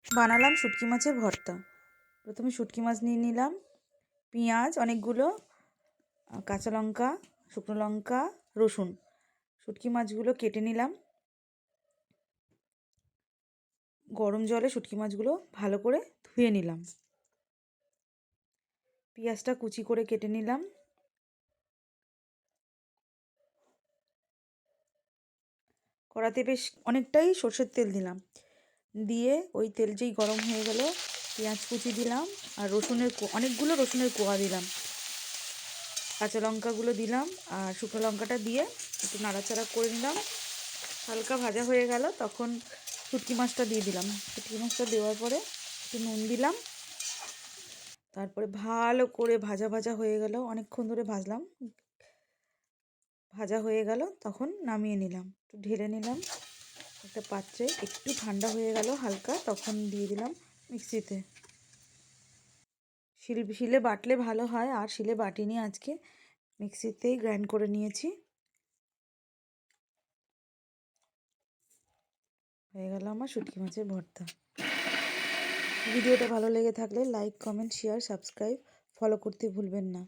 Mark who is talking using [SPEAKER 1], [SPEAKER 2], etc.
[SPEAKER 1] বানালাম শুটকি মাছের ভর্তা। প্রথমে শুটকি মাছ নিয়ে নিলাম, পেঁয়াজ অনেকগুলো, কাঁচা লঙ্কা, শুকনো লঙ্কা, রসুন। শুটকি মাছগুলো কেটে নিলাম। গরম জলে শুটকি মাছগুলো ভালো করে ধুয়ে নিলাম। পেঁয়াজটা কুচি করে কেটে নিলাম। কড়াতে বেশ অনেকটাই সর্ষের তেল দিলাম, দিয়ে ওই তেল যেই গরম হয়ে গেল পেঁয়াজ কুচি দিলাম আর অনেকগুলো রসুনের কোয়া দিলাম, কাঁচা লঙ্কাগুলো দিলাম আর শুকনো লঙ্কাটা দিয়ে একটু নাড়াচাড়া করে নিলাম। হালকা ভাজা হয়ে গেল তখন শুটকি মাছটা দিয়ে দিলাম। শুটকি মাছটা দেওয়ার পরে একটু নুন দিলাম। তারপরে ভালো করে ভাজা ভাজা হয়ে গেল, অনেকক্ষণ ধরে ভাজলাম। ভাজা হয়ে গেল তখন নামিয়ে নিলাম, একটু ঢেলে নিলাম একটা পাত্রে। একটু ঠান্ডা হয়ে গেল হালকা, তখন দিয়ে দিলাম মিক্সিতে। শিলে বাটলে ভালো হয়, আর শিলে বাটিনি আজকে, মিক্সিতেই গ্রাইন্ড করে নিয়েছি। হয়ে গেল আমার শুটকি মাছের ভর্তা। ভিডিওটা ভালো লেগে থাকলে like, comment, share, subscribe, follow করতে ভুলবেন না।